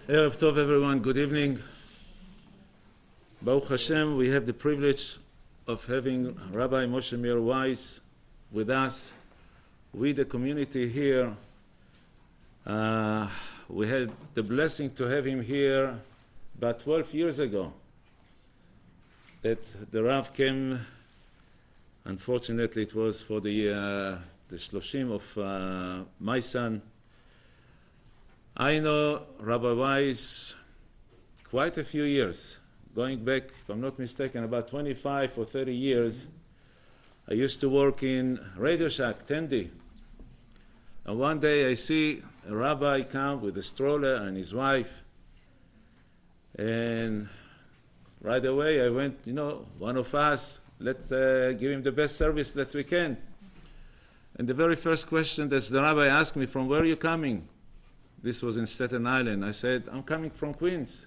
Erev Tov, everyone. Good evening. Baruch Hashem, we have the privilege of having Rabbi Moshe Meir Weiss with us, with the community here. We had the blessing to have him here about 12 years ago. That the Rav came, unfortunately it was for the Shloshim of my son. I know Rabbi Weiss quite a few years, going back, if I'm not mistaken, about 25 or 30 years. I used to work in Radio Shack, Tendi. And one day I see a rabbi come with a stroller and his wife. And right away I went, one of us, let's give him the best service that we can. And the very first question that the rabbi asked me, from where are you coming? This was in Staten Island. I said, I'm coming from Queens.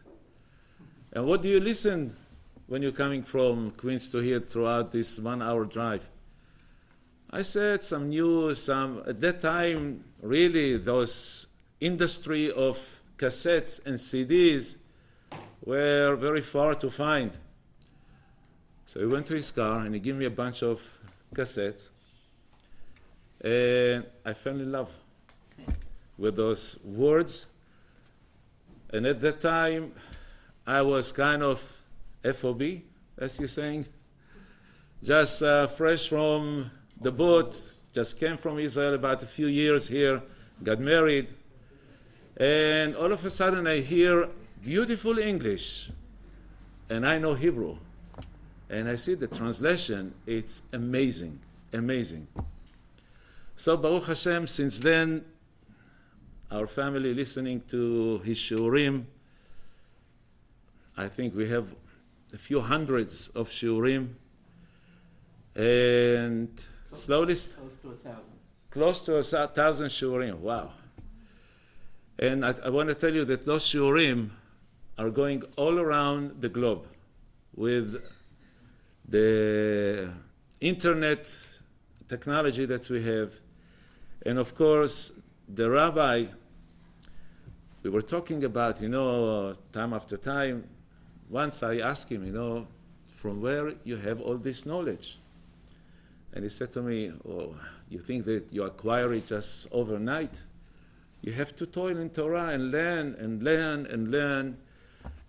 And what do you listen when you're coming from Queens to here throughout this 1 hour drive? I said some news, at that time, really those industry of cassettes and CDs were very far to find. So he went to his car and he gave me a bunch of cassettes. And I fell in love with those words. And at that time, I was kind of FOB, as you're saying, just fresh from the boat, just came from Israel about a few years here, got married, and all of a sudden I hear beautiful English, and I know Hebrew, and I see the translation. It's amazing, amazing. So Baruch Hashem, since then, our family listening to his shiurim. I think we have a few hundreds of shiurim, and slowly close to 1,000 shiurim. Wow! And I want to tell you that those shiurim are going all around the globe with the internet technology that we have, and of course the rabbi. We were talking about, time after time. Once I asked him, from where you have all this knowledge? And he said to me, oh, you think that you acquire it just overnight? You have to toil in Torah and learn and learn and learn.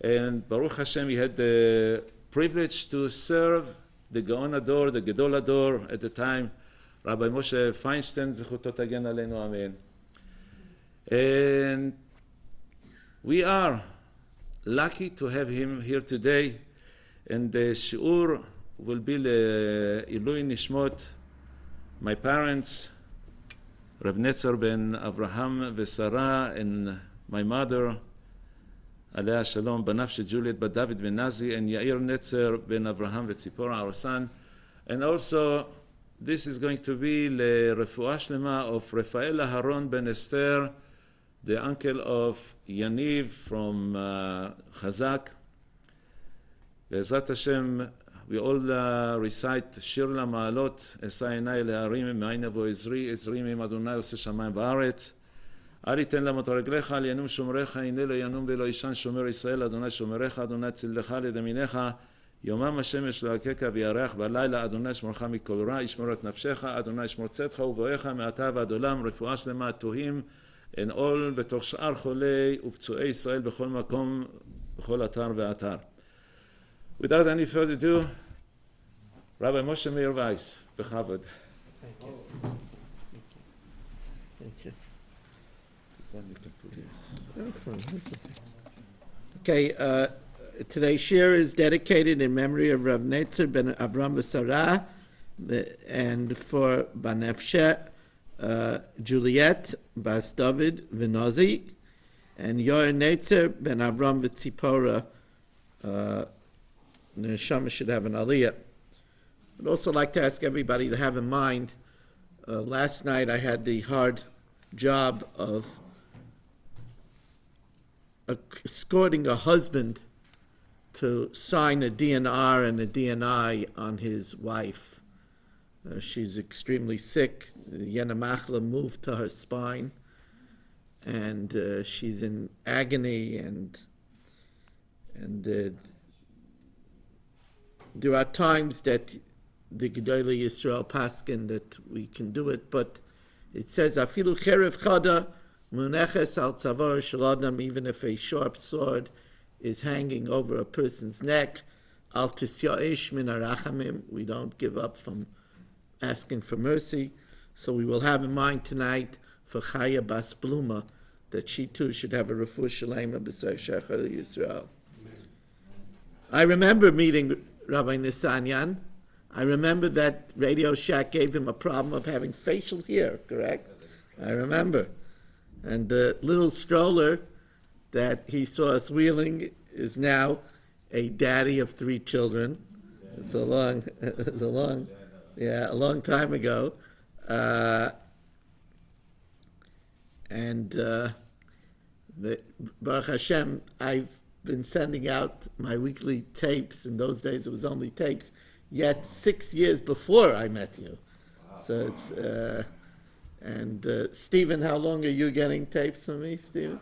And Baruch Hashem, we had the privilege to serve the Gaon Ador, the Gedol Ador at the time, Rabbi Moshe Feinstein, Zechuto Tagen Aleinu Amen. And we are lucky to have him here today, and the shiur will be Ilui Nishmot, my parents, Reb Netzer ben Avraham Vesara, and my mother, Alea Shalom, Banafshe Juliet, Bat David ben Nazi, and Yair Netzer ben Avraham Vetzipora, our son. And also, this is going to be Le Refuah Shlema of Rafael Aharon ben Esther, the uncle of Yaniv from Chazaq. Be'ezrat Hashem, we all recite Shir LaMa'alot, Esa Einai Le'arim, Me'ayin Avo Ezri, Ezri Me'im Adonai Ose Shamayim Ba'aretz. Al Yiten Lamot Reglecha, Al Yanum Shomerecha, Hine Lo Yanum Velo Ishan Shomer Yisrael, Adonai Shomerecha, Adonai Tzillecha Ledeminecha, Yomam Hashemesh Lo Hakeka V'yareach, Ba'layla, Adonai Shmorcha Mikol Ra, Yishmor Et Nafshecha, Adonai Shmor Tzedcha Uvoecha, Me'ata V'ad Olam, Refuah Shlema Tuhim, and all בתוך שאר חולי ופצועי ישראל בכל מקום, בכל אתר ואתר. Without any further ado, Rabbi Moshe Meir Weiss, בכבוד. Thank you. Okay, today's shir is dedicated in memory of Rav Netzer ben Avram V'Sarah and for Banefshe, Juliet Bas David V'Nozi, and Yair Netzer ben Avram V'Tzipora. Neshama should have an aliyah. I'd also like to ask everybody to have in mind, last night I had the hard job of escorting a husband to sign a DNR and a DNI on his wife. She's extremely sick. The Yenamachla moved to her spine. and she's in agony, and there are times that the Gedolei Yisroel paskin that we can do it, but it says afilu cherev chada muneches al tzavar shel adam, even if a sharp sword is hanging over a person's neck, al tisya'ish min harachamim, we don't give up from asking for mercy. So we will have in mind tonight for Chaya Bas Bluma that she too should have a refuah shalema b'sar shechar Yisrael. I remember meeting Rabbi Nisanyan. I remember that Radio Shack gave him a problem of having facial hair, correct? I remember. And the little stroller that he saw us wheeling is now a daddy of 3 children. It's a long time ago. Baruch Hashem, I've been sending out my weekly tapes. In those days, it was only tapes. Yet 6 years before I met you. Wow. So it's Stephen, how long are you getting tapes from me, Stephen?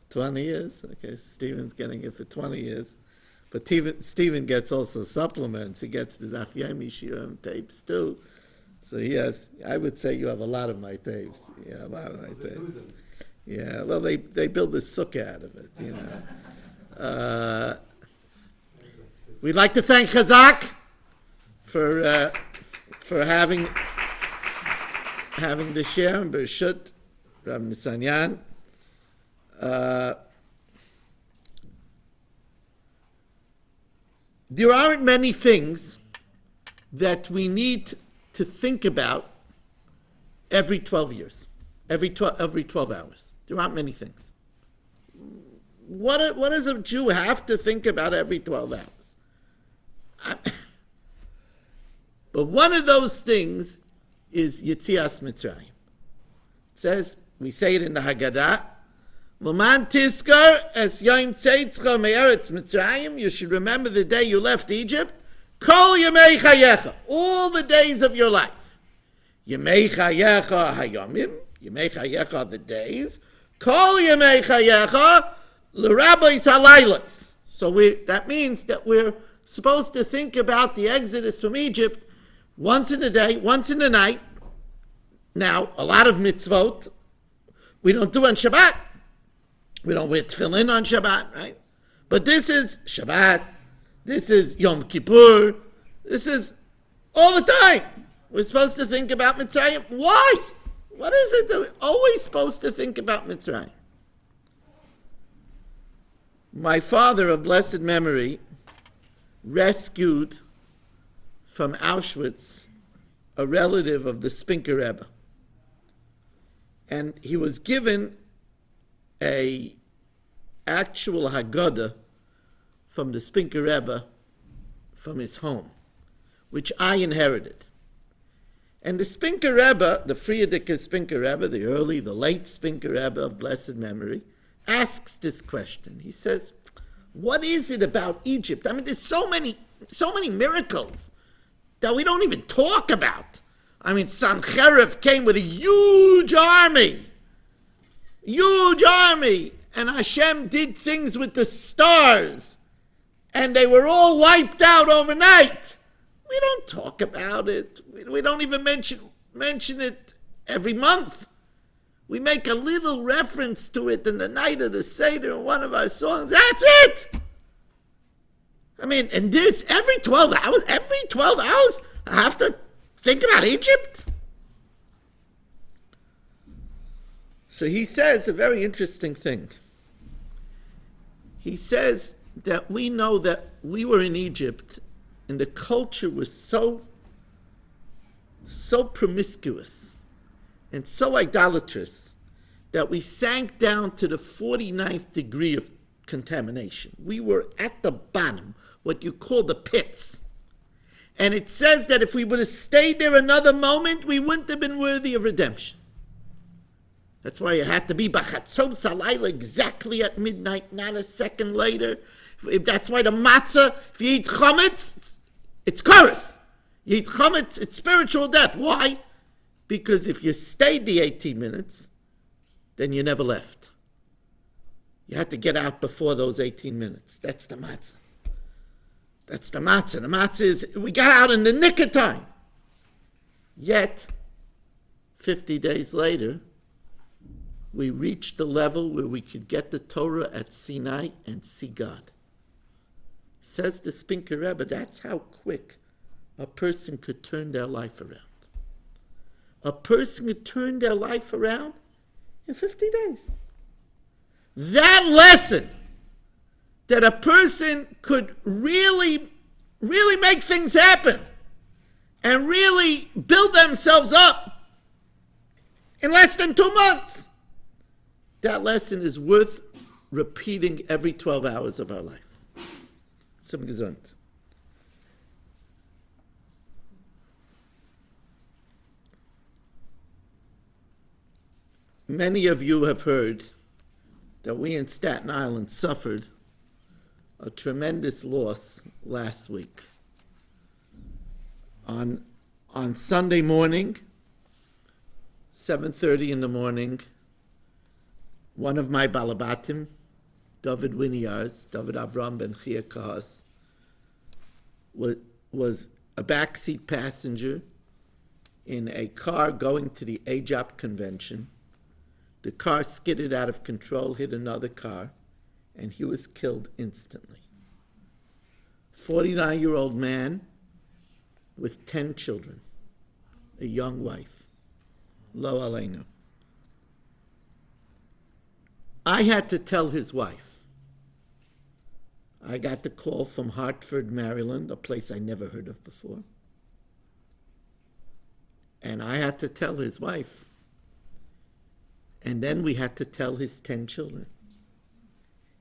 20 years. 20 years. Okay, Stephen's getting it for 20 years. But Stephen gets also supplements. He gets the Daf Yomi Shiurim tapes too. So he has, I would say you have a lot of my tapes. Yeah, a lot of my tapes. Yeah, well, they build a sukkah out of it, you know. We'd like to thank Chazaq for having the share and Bereshut, Rabbi Nisanyan. There aren't many things that we need to think about every 12 years, every 12 hours. There aren't many things. What does a Jew have to think about every 12 hours? But one of those things is Yetzias Mitzrayim. It says, we say it in the Haggadah, L'man tizkar es yom tzeitzcha me'eretz Mitzrayim, you should remember the day you left Egypt, kol yemei chayecha, all the days of your life. Yemei chayecha hayomim, yemei chayecha the days, kol yemei chayecha l'rabbis halaylos. So that means that we're supposed to think about the exodus from Egypt once in a day, once in the night. Now, a lot of mitzvot we don't do on Shabbat. We don't wear tefillin on Shabbat, right? But this is Shabbat. This is Yom Kippur. This is all the time. We're supposed to think about Mitzrayim. Why? What is it that we're always supposed to think about Mitzrayim? My father of blessed memory rescued from Auschwitz a relative of the Spinker Rebbe. And he was given a actual Haggadah from the Spinker Rebbe from his home, which I inherited. And the Spinker Rebbe, the Frierdiker Spinker Rebbe, the late Spinker Rebbe of blessed memory, asks this question. He says, what is it about Egypt? I mean, there's so many miracles that we don't even talk about. I mean, Sancherib came with a huge army, and Hashem did things with the stars, and they were all wiped out overnight. We don't talk about it. We don't even mention it every month. We make a little reference to it in the night of the Seder in one of our songs. That's it! I mean, and this, every 12 hours, I have to think about Egypt? So he says a very interesting thing. He says that we know that we were in Egypt and the culture was so promiscuous and so idolatrous that we sank down to the 49th degree of contamination. We were at the bottom, what you call the pits. And it says that if we would have stayed there another moment, we wouldn't have been worthy of redemption. That's why it had to be Bachatzos Halayla exactly at midnight, not a second later. That's why the matzah, if you eat chametz, it's chorus. You eat chametz, it's spiritual death. Why? Because if you stayed the 18 minutes, then you never left. You had to get out before those 18 minutes. That's the matzah. That's the matzah. The matzah is, we got out in the nick of time. Yet, 50 days later, we reached the level where we could get the Torah at Sinai and see God. Says the Spinker Rebbe, that's how quick a person could turn their life around. A person could turn their life around in 50 days. That lesson, that a person could really make things happen and really build themselves up in less than 2 months, that lesson is worth repeating every 12 hours of our life. Zum Gesund. Many of you have heard that we in Staten Island suffered a tremendous loss last week. On Sunday morning, 7:30 in the morning, one of my balabatim, David Avram ben Chia Kahas, was a backseat passenger in a car going to the AJAP convention. The car skidded out of control, hit another car, and he was killed instantly. 49-year-old man with 10 children, a young wife. Lo aleinu. I had to tell his wife. I got the call from Hartford, Maryland, a place I never heard of before. And I had to tell his wife. And then we had to tell his 10 children.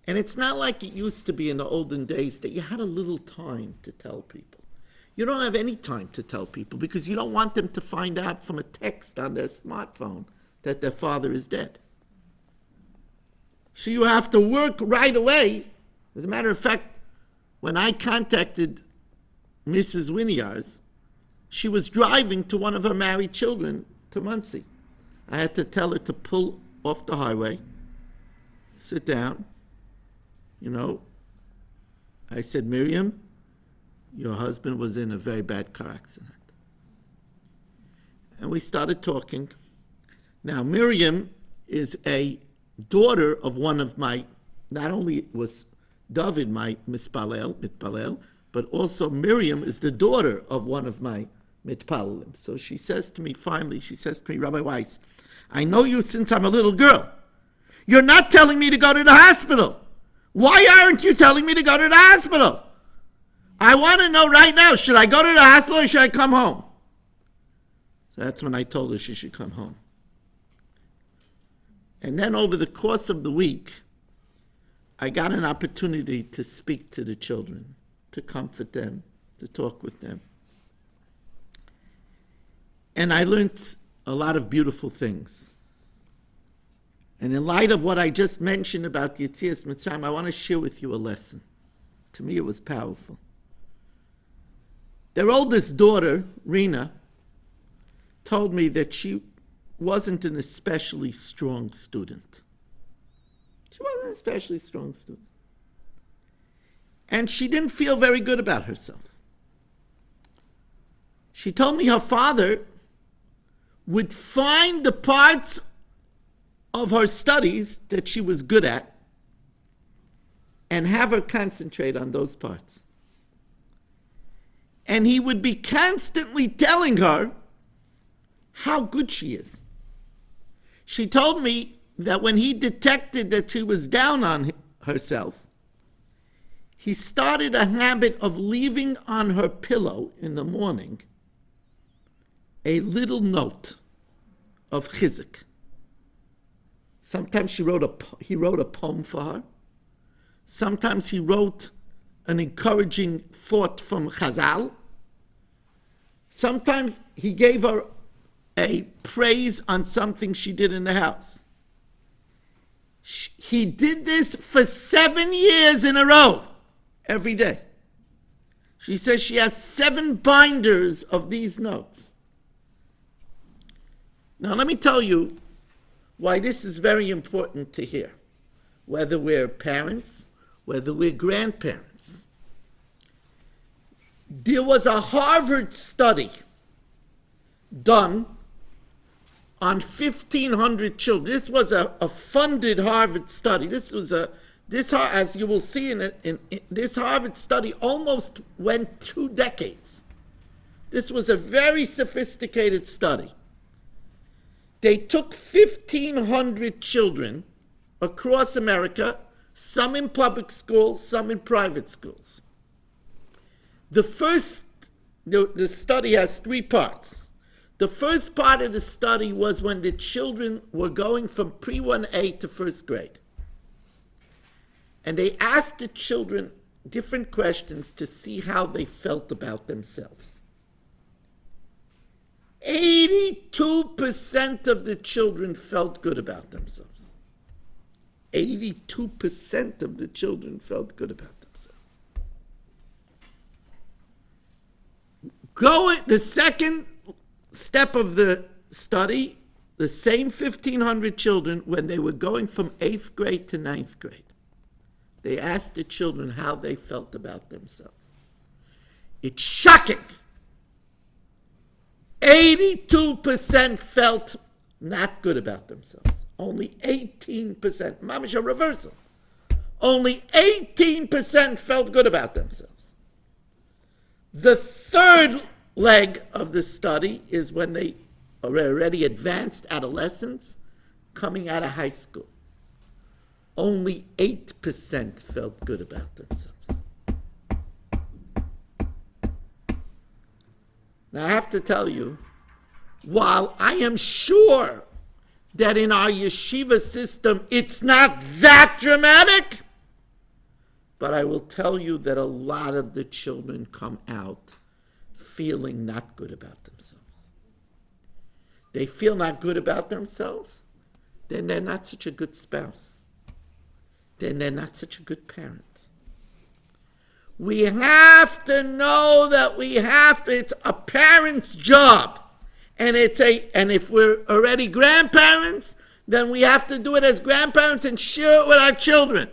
And it's not like it used to be in the olden days that you had a little time to tell people. You don't have any time to tell people because you don't want them to find out from a text on their smartphone that their father is dead. So you have to work right away. As a matter of fact, when I contacted Mrs. Winiars, she was driving to one of her married children to Muncie. I had to tell her to pull off the highway, sit down. I said, Miriam, your husband was in a very bad car accident. And we started talking. Now, Miriam is a daughter of one of my, not only was David my mitpalel, but also Miriam is the daughter of one of my mitpalelim. So she says to me, finally, Rabbi Weiss, I know you since I'm a little girl. You're not telling me to go to the hospital. Why aren't you telling me to go to the hospital? I want to know right now, should I go to the hospital or should I come home? So that's when I told her she should come home. And then over the course of the week, I got an opportunity to speak to the children, to comfort them, to talk with them. And I learned a lot of beautiful things. And in light of what I just mentioned about Yetzias Mitzrayim, I want to share with you a lesson. To me, it was powerful. Their oldest daughter, Rena, told me that she wasn't an especially strong student. She wasn't an especially strong student. And she didn't feel very good about herself. She told me her father would find the parts of her studies that she was good at and have her concentrate on those parts. And he would be constantly telling her how good she is. She told me that when he detected that she was down on herself, he started a habit of leaving on her pillow in the morning a little note of Chazaq. Sometimes he wrote a poem for her. Sometimes he wrote an encouraging thought from Chazal. Sometimes he gave her a praise on something she did in the house. He did this for 7 years in a row, every day. She says she has 7 binders of these notes. Now let me tell you why this is very important to hear, whether we're parents, whether we're grandparents. There was a Harvard study done on 1,500 children. This was a funded Harvard study. As you will see this Harvard study almost went 2 decades. This was a very sophisticated study. They took 1,500 children across America, some in public schools, some in private schools. The study has 3 parts. The first part of the study was when the children were going from pre-1A to first grade. And they asked the children different questions to see how they felt about themselves. 82% of the children felt good about themselves. 82% of the children felt good about themselves. The second step of the study, the same 1,500 children, when they were going from 8th grade to 9th grade, they asked the children how they felt about themselves. It's shocking. 82% felt not good about themselves. Only 18%, mamish a reversal. Only 18% felt good about themselves. The third leg of the study is when they are already advanced adolescents coming out of high school. Only 8% felt good about themselves. Now I have to tell you, while I am sure that in our yeshiva system it's not that dramatic, but I will tell you that a lot of the children come out feeling not good about themselves. They feel not good about themselves, then they're not such a good spouse. Then they're not such a good parent. We have to know that it's a parent's job. And if we're already grandparents, then we have to do it as grandparents and share it with our children.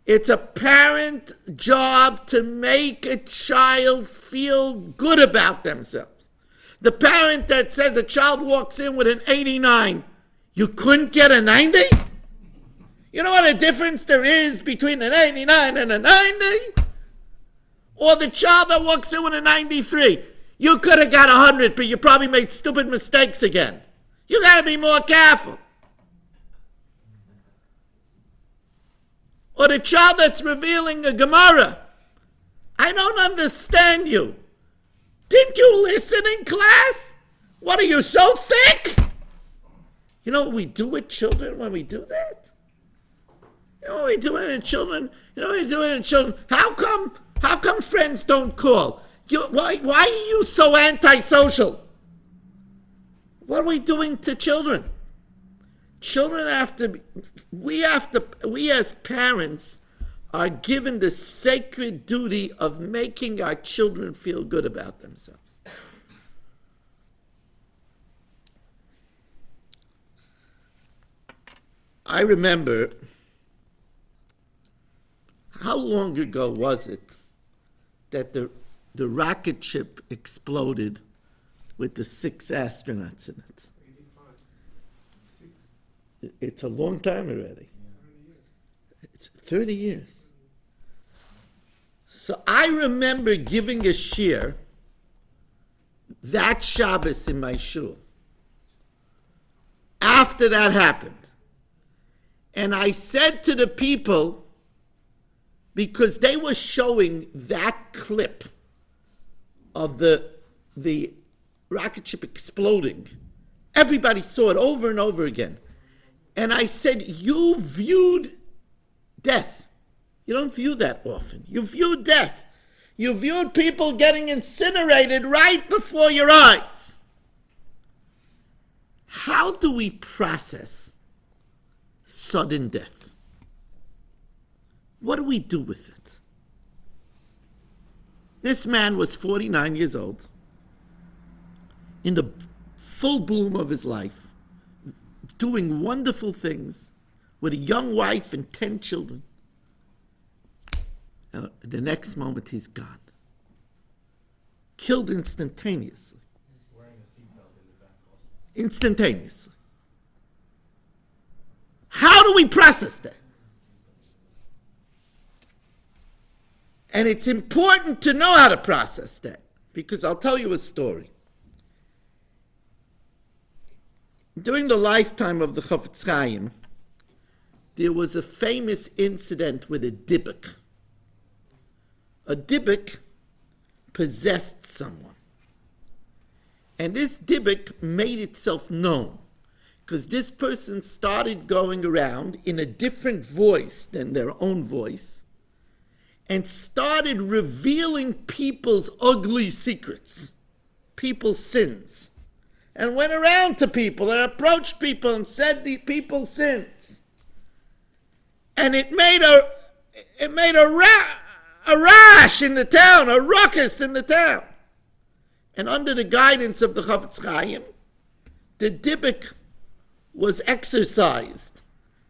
It's a parent job to make a child feel good about themselves. The parent that says a child walks in with an 89, you couldn't get a 90? You know what a difference there is between an 89 and a 90? Or the child that walks in with a 93. You could have got 100, but you probably made stupid mistakes again. You got to be more careful. Or the child that's revealing a Gemara. I don't understand you. Didn't you listen in class? What, are you so thick? You know what we do with children when we do that? You know what we do in children? How come friends don't call? Why are you so antisocial? What are we doing to children? Children we as parents are given the sacred duty of making our children feel good about themselves. I remember, how long ago was it that the rocket ship exploded with the 6 astronauts in it? 85. It's a long time already. It's 30 years. So I remember giving a shiur that Shabbos in my shul after that happened. And I said to the people, because they were showing that clip of the rocket ship exploding. Everybody saw it over and over again. And I said, you viewed death. You don't view that often. You viewed death. You viewed people getting incinerated right before your eyes. How do we process sudden death? What do we do with it? This man was 49 years old, in the full bloom of his life, doing wonderful things with a young wife and 10 children. The next moment he's gone. Killed instantaneously. Instantaneously. How do we process that? And it's important to know how to process that, because I'll tell you a story. During the lifetime of the Chafetz Chaim, there was a famous incident with a dibuk. A dibuk possessed someone. And this dibuk made itself known because this person started going around in a different voice than their own voice and started revealing people's ugly secrets, people's sins, and went around to people and approached people and said the people's sins. And it made a rash in the town, a ruckus in the town. And under the guidance of the Chafetz Chaim, the dibuk was exorcised.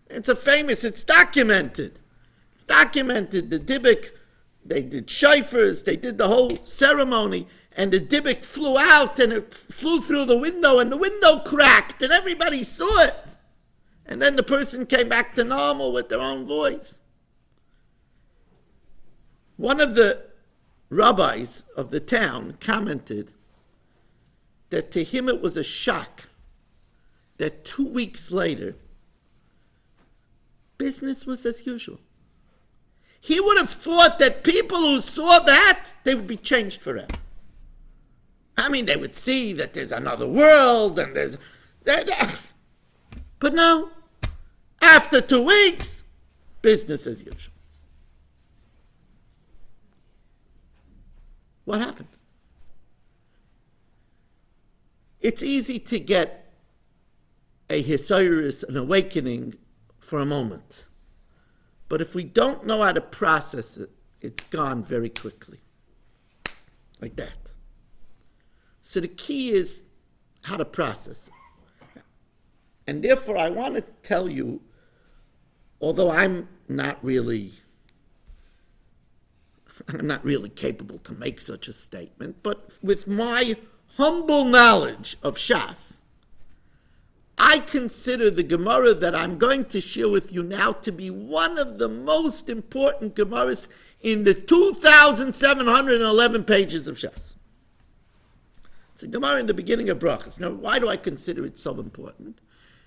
It's documented. It's documented. The dibuk, they did shofars, they did the whole ceremony, and the dibuk flew out and it flew through the window and the window cracked and everybody saw it. And then the person came back to normal with their own voice. One of the rabbis of the town commented that to him it was a shock that 2 weeks later, business was as usual. He would have thought that people who saw that, they would be changed forever. I mean, they would see that there's another world and there's... But no, after 2 weeks, business as usual. What happened? It's easy to get a hisayrus, an awakening, for a moment. But if we don't know how to process it, it's gone very quickly. Like that. So the key is how to process it. And therefore I want to tell you, although I'm not really capable to make such a statement, but with my humble knowledge of Shas, I consider the Gemara that I'm going to share with you now to be one of the most important Gemaras in the 2,711 pages of Shas. It's a Gemara in the beginning of Brachas. Now, why do I consider it so important?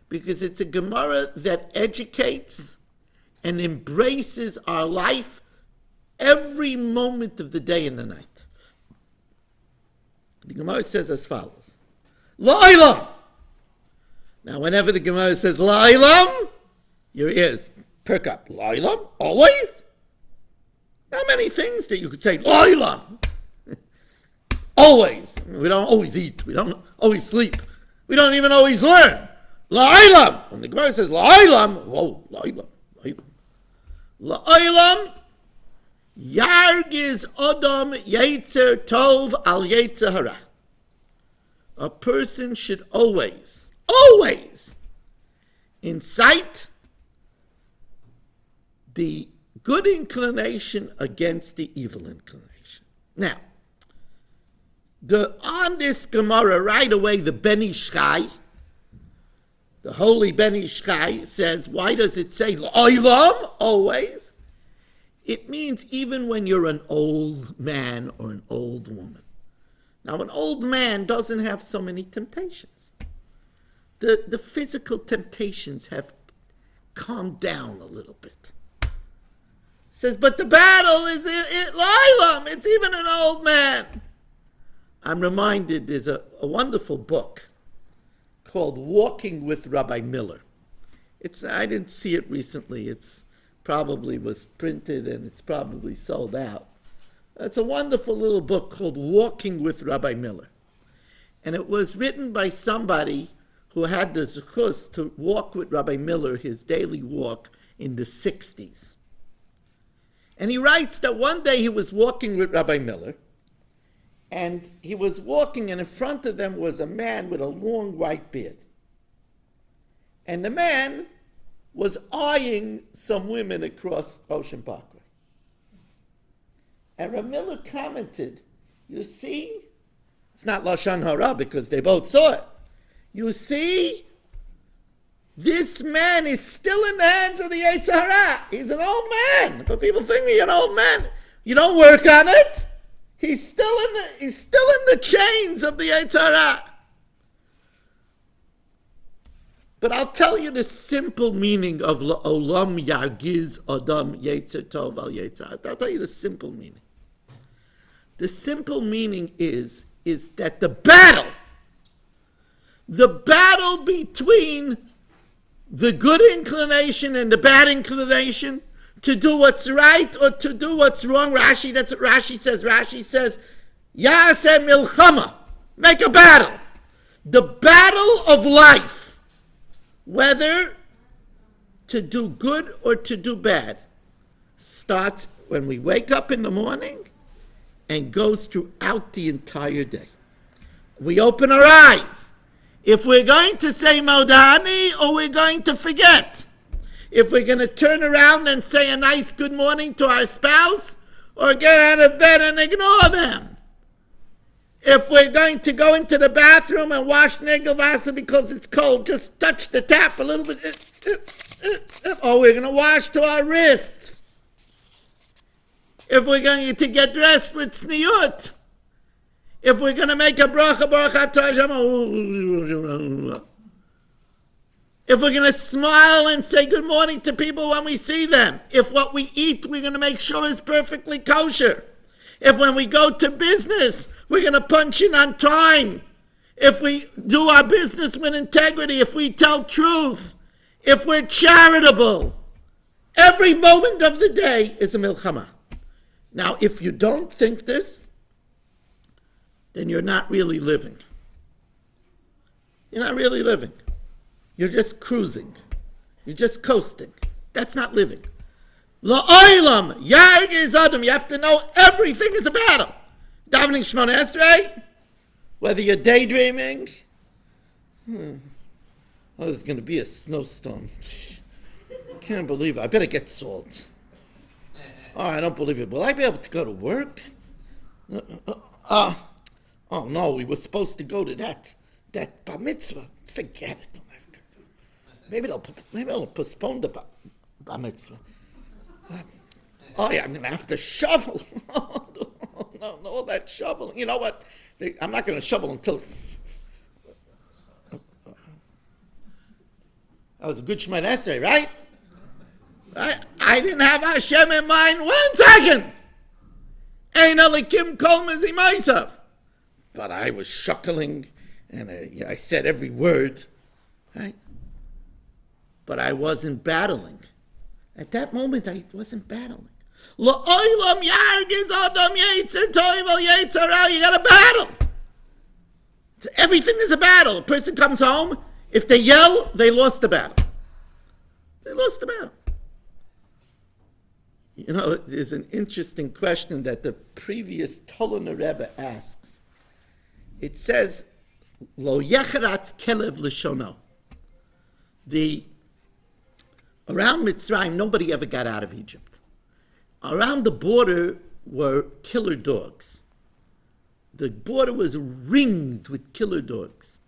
Because it's a Gemara that educates and embraces our life every moment of the day and the night. The Gemara says as follows: La'ilam. Now, whenever the Gemara says La'ilam, your ears perk up. La'ilam, always? How many things that you could say La'ilam? Always. We don't always eat. We don't always sleep. We don't even always learn. La'ilam. When the Gemara says La'ilam, whoa, La'ilam, La'ilam. La'ilam, Yargiz Odom Yetzer Tov Al Yetzer Hara. A person should always incite the good inclination against the evil inclination. Now, on this Gemara, right away, the Ben Ish Chai, the holy Ben Ish Chai, says, why does it say L'olam, always? It means even when you're an old man or an old woman. Now, an old man doesn't have so many temptations. The physical temptations have calmed down a little bit. It says, but the battle is L'olam, it's even an old man. I'm reminded there's a wonderful book called Walking with Rabbi Miller. I didn't see it recently. It's probably was printed and it's probably sold out. It's a wonderful little book called Walking with Rabbi Miller. And it was written by somebody who had the zechus to walk with Rabbi Miller, his daily walk, in the 60s. And he writes that one day he was walking with Rabbi Miller, and he was walking, and in front of them was a man with a long white beard. And the man was eyeing some women across Ocean Parkway. And Miller commented, you see, it's not Lashon Hara because they both saw it. You see, this man is still in the hands of the Yetzer Hara. He's an old man. But people think he's an old man. You don't work on it. He's still in the chains of the Yetzer Hara. But I'll tell you the simple meaning of Olam Yargiz Adam Yetzer Tov Al Yetzer. I'll tell you the simple meaning. The simple meaning is that the battle between the good inclination and the bad inclination to do what's right or to do what's wrong. Rashi, that's what Rashi says. Rashi says, Yaseh Milchama, make a battle. The battle of life, whether to do good or to do bad, starts when we wake up in the morning and goes throughout the entire day. We open our eyes. If we're going to say Modani or we're going to forget. If we're going to turn around and say a nice good morning to our spouse or get out of bed and ignore them. If we're going to go into the bathroom and wash Negelwasser because it's cold, just touch the tap a little bit. Or we're going to wash to our wrists. If we're going to get dressed with tzniut, if we're going to make a bracha, if we're going to smile and say good morning to people when we see them, if what we eat we're going to make sure is perfectly kosher, if when we go to business we're going to punch in on time, if we do our business with integrity, if we tell truth, if we're charitable, every moment of the day is a milchama. Now, if you don't think this, then you're not really living. You're not really living. You're just cruising. You're just coasting. That's not living. La'olam, yargiz adam. You have to know everything is a battle. Davening Shemona Esrei, whether you're daydreaming. Oh, there's going to be a snowstorm. Can't believe it. I better get salt. Oh, I don't believe it. Will I be able to go to work? Oh no, we were supposed to go to that bar mitzvah. Forget it. Maybe they'll postpone the bar mitzvah. Oh yeah, I'm going to have to shovel. No, all that shoveling. You know what? I'm not going to shovel until... That was a good Shemona Esrei, right? I didn't have Hashem in mind 1 second. Ein alikim kol mezimaisav. But I was shuckling, and I said every word, right? But I wasn't battling. At that moment, I wasn't battling. La'olam yargiz adam yetzer tov al yetzer hara. You got to battle. Everything is a battle. A person comes home. If they yell, they lost the battle. They lost the battle. You know, there's an interesting question that the previous Tolona Rebbe asks. It says, Lo yecharatz kelev l'shono. Around Mitzrayim, nobody ever got out of Egypt. Around the border were killer dogs. The border was ringed with killer dogs.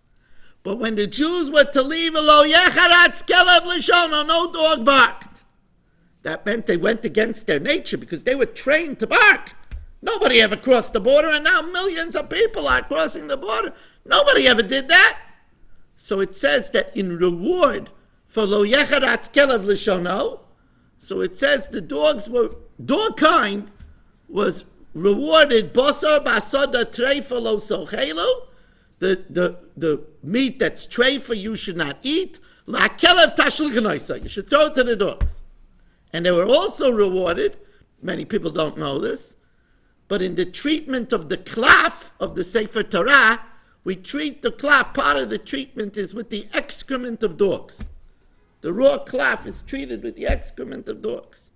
But when the Jews were to leave, Lo yecharatz kelev l'shono, no dog barked. That meant they went against their nature because they were trained to bark. Nobody ever crossed the border, and now millions of people are crossing the border. Nobody ever did that. So it says that in reward for lo yecharatz kelev l'shono, so it says the dog kind was rewarded basar basoda treifa lo sochelu, the meat that's treifa you should not eat, la kelev tashil genoisa, you should throw it to the dogs. And they were also rewarded, many people don't know this, but in the treatment of the klaf of the Sefer Torah, we treat the klaf, part of the treatment is with the excrement of dogs. The raw klaf is treated with the excrement of dogs.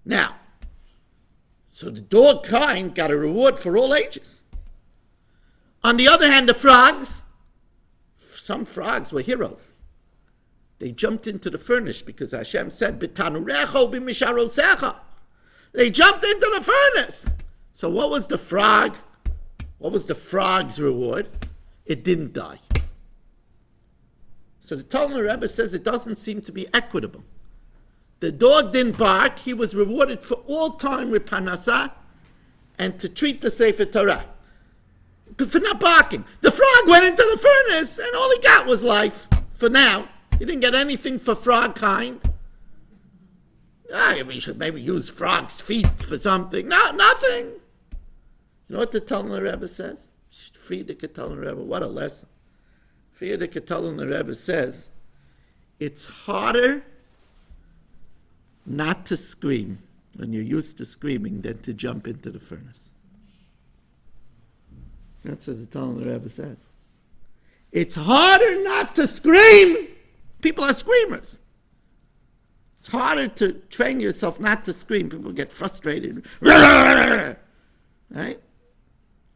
Now, so the dog kind got a reward for all ages. On the other hand, the frogs, some frogs were heroes. They jumped into the furnace because Hashem said, "B'tanurecho b'misharosecha." They jumped into the furnace. So what was the frog? What was the frog's reward? It didn't die. So the Talmud Rebbe says it doesn't seem to be equitable. The dog didn't bark. He was rewarded for all time with parnasah and to treat the Sefer Torah. But for not barking. The frog went into the furnace and all he got was life for now. He didn't get anything for frog kind. We should maybe use frog's feet for something. No, nothing. You know what the Talmud Rebbe says? Friedrich Talmud Rebbe, what a lesson. Friedrich Talmud Rebbe says, it's harder not to scream when you're used to screaming than to jump into the furnace. That's what the Talmud Rebbe says. It's harder not to scream. People are screamers. It's harder to train yourself not to scream. People get frustrated. Right? I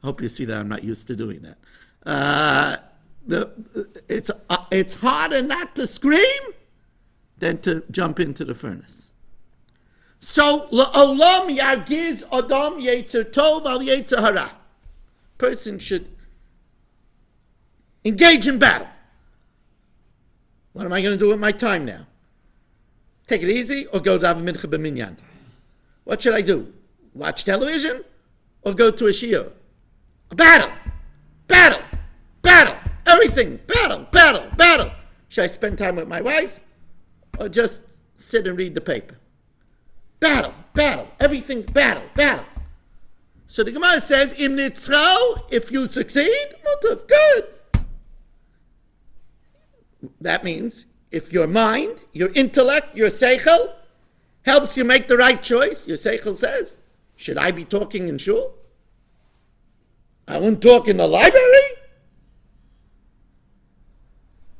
hope you see that I'm not used to doing that. It's harder not to scream than to jump into the furnace. So, la'olam yargiz adam yetzer tov al yetzer hara. Person should engage in battle. What am I going to do with my time now? Take it easy or go daven mincha b'minyan? What should I do? Watch television or go to a shiur? A battle, battle, battle, everything, battle, battle, battle. Should I spend time with my wife or just sit and read the paper? Battle, battle, everything, battle, battle. So the Gemara says, Im nitzchau, if you succeed, mutav, good. That means if your mind, your intellect, your seichel helps you make the right choice, your seichel says, should I be talking in shul? I won't talk in the library?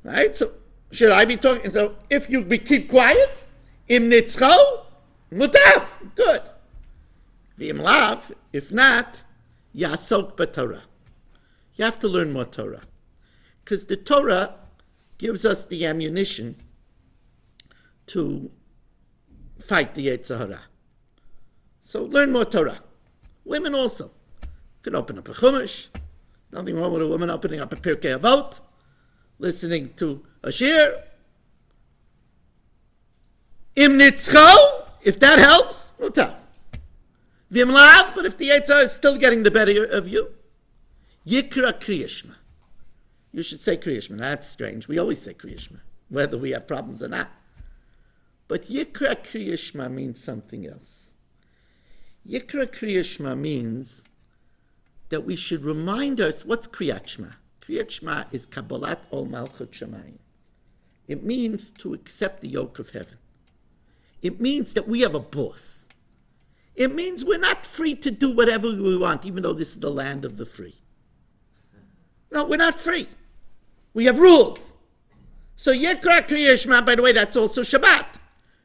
Right? So should I be talking? So if you keep quiet, im nitzchau, mutav, good. V'im lav, if not, yasok b'Torah. You have to learn more Torah. Because the Torah gives us the ammunition to fight the Yetzer Hara. So learn more Torah. Women also. You can open up a Chumash. Nothing wrong with a woman opening up a Pirkei Avot, listening to a shir. Im nitzchau, if that helps, mutav. V'im lav, but if the Yetzer Hara is still getting the better of you, yikra kriyashma. You should say kriyashma. That's strange. We always say kriyashma, whether we have problems or not. But yikra kriyashma means something else. Yikra kriyashma means that we should remind us what's kriyat shma. Kriyat shma is kabbalat ol malchut shamayim. It means to accept the yoke of heaven. It means that we have a boss. It means we're not free to do whatever we want, even though this is the land of the free. No, we're not free. We have rules. So Yikra Kriya Shema, by the way, that's also Shabbat.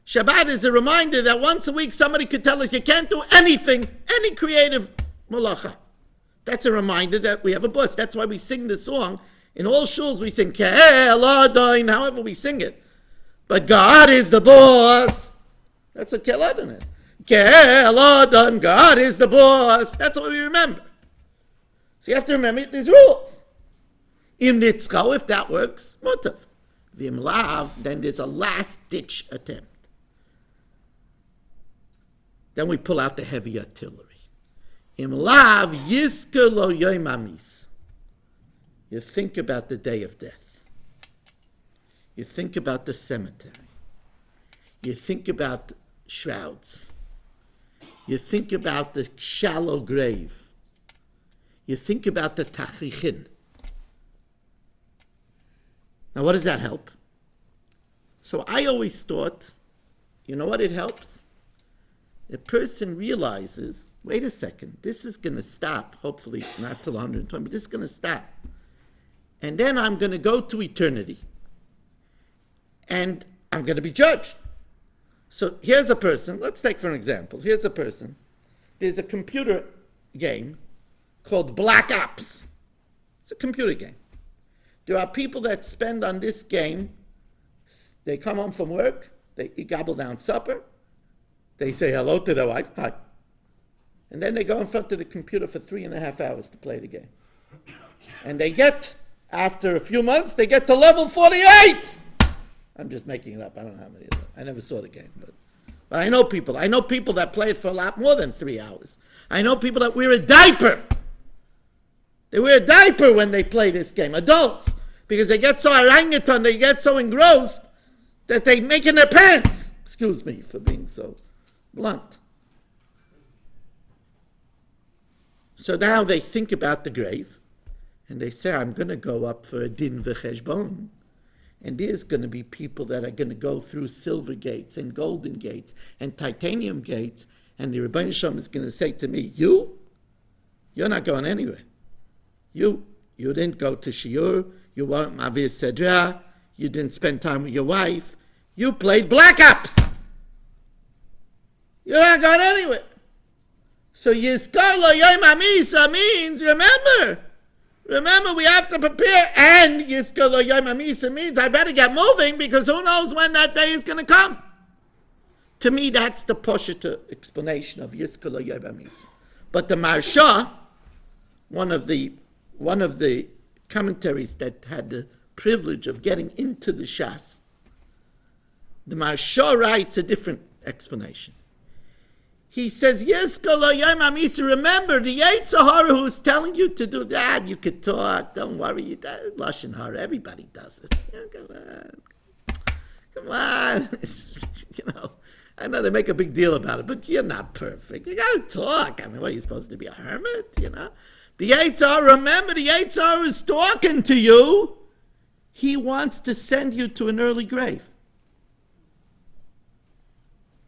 Shabbat is a reminder that once a week somebody could tell us you can't do anything, any creative malacha. That's a reminder that we have a boss. That's why we sing the song. In all shuls we sing Ke'el Adon, however we sing it. But God is the boss. That's what Ke'el Adon is. Ke'el Adon, God is the boss. That's what we remember. So you have to remember these rules. Im nitzchau, if that works, mutav. V'im lav, then there's a last-ditch attempt. Then we pull out the heavy artillery. Im lav yizker lo yoim amis. You think about the day of death. You think about the cemetery. You think about shrouds. You think about the shallow grave. You think about the tachrichin. Now, what does that help? So I always thought, you know what it helps? A person realizes, wait a second, this is going to stop, hopefully not till 120, but this is going to stop. And then I'm going to go to eternity. And I'm going to be judged. So here's a person, let's take for an example, here's a person. There's a computer game called Black Ops. It's a computer game. There are people that spend on this game They come home from work, they gobble down supper, they say hello to their wife, hi. And then they go in front of the computer for 3.5 hours to play the game. And they get, after a few months, they get to level 48. I'm just making it up. I don't know how many of them. I never saw the game. But I know people. I know people that play it for a lot more than 3 hours. I know people that wear a diaper. They wear a diaper when they play this game, adults. Because they get so orangutan, they get so engrossed that they make in their pants. Excuse me for being so blunt. So now they think about the grave, and they say, I'm going to go up for a din v'cheshbon. And there's going to be people that are going to go through silver gates and golden gates and titanium gates, and the Rebbeinu Shalom is going to say to me, you're not going anywhere. You didn't go to shiur, you weren't mavir sedra, you didn't spend time with your wife, you played Black Ops. You're not going anywhere. So Yizkar Lo Yom HaMisa means, remember we have to prepare, and Yizkar Lo Yom HaMisa means I better get moving because who knows when that day is going to come. To me, that's the Poshet explanation of Yizkar Lo Yom HaMisa. But the Maharsha, one of the commentaries that had the privilege of getting into the Shas, the Maharsha writes a different explanation. He says, Yizkar Lo Yom HaMisa, remember, the Yetzer Hara who's telling you to do that, you could talk, don't worry, Lashon Hara, everybody does it. Come on. I know they make a big deal about it, but you're not perfect. You got to talk. I mean, what, are you supposed to be a hermit, The Yetzer Hara, remember, the Yetzer Hara is talking to you. He wants to send you to an early grave.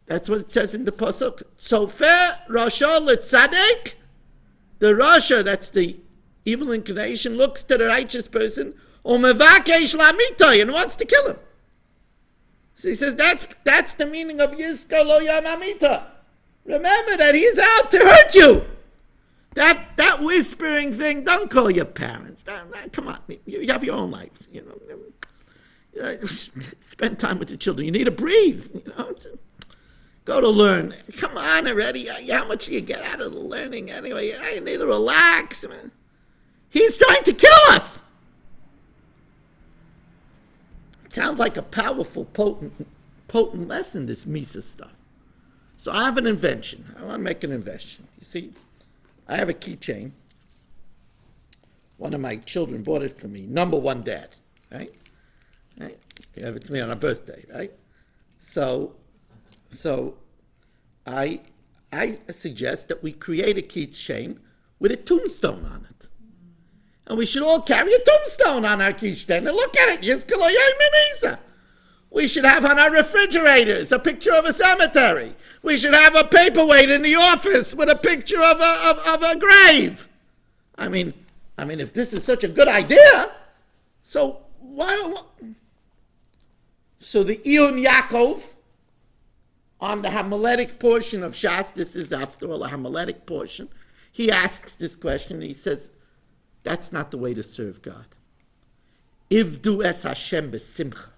That's what it says in the Pasuk. Sofer Rasha L'Tzadek, the Rasha, that's the evil inclination, looks to the righteous person, Umevakesh Lamitoy, and wants to kill him. So he says that's the meaning of Yizkar Lo Yom HaMita. Remember that he's out to hurt you. That whispering thing, don't call your parents. Come on, you have your own lives. Spend time with the children. You need to breathe. Go to learn. Come on already. How much do you get out of the learning anyway? You need to relax, man. He's trying to kill us. It sounds like a powerful, potent lesson, this Misa stuff. So I have an invention. I want to make an invention. You see, I have a keychain. One of my children bought it for me. Number one dad, right? Right? He gave it to me on a birthday, right? So I suggest that we create a keychain with a tombstone on it. And we should all carry a tombstone on our keychain. And look at it. Yizkar Lo Yom HaMisa. We should have on our refrigerators a picture of a cemetery. We should have a paperweight in the office with a picture of a grave. I mean, if this is such a good idea, so why don't... So the Iyun Yaakov, on the Homiletic portion of Shas, this is after all a Homiletic portion, he asks this question, and he says, that's not the way to serve God. Ivdu es Hashem b'simcha.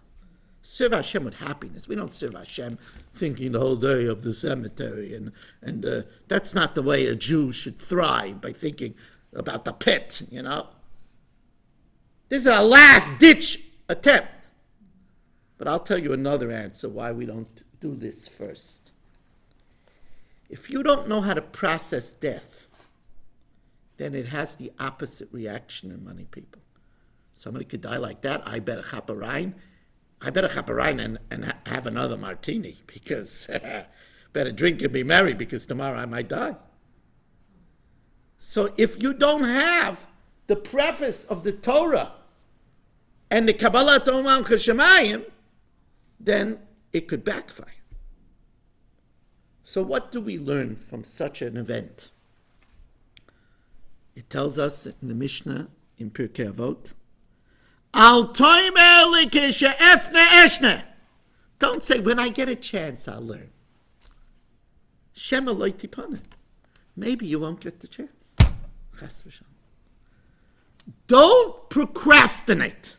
Serve Hashem with happiness. We don't serve Hashem thinking the whole day of the cemetery, and that's not the way a Jew should thrive, by thinking about the pit, This is a last-ditch attempt. But I'll tell you another answer why we don't do this first. If you don't know how to process death, then it has the opposite reaction in many people. Somebody could die like that. I better chaperine and have another martini because better drink and be merry because tomorrow I might die. So if you don't have the preface of the Torah and the Kabbalah Tomam Chashamayim, then it could backfire. So what do we learn from such an event? It tells us in the Mishnah in Pirkei Avot, Al toimer li k'she'efne eshne. Don't say, when I get a chance, I'll learn. Shema lo tipana. Maybe you won't get the chance. Chas v'shalom. Don't procrastinate.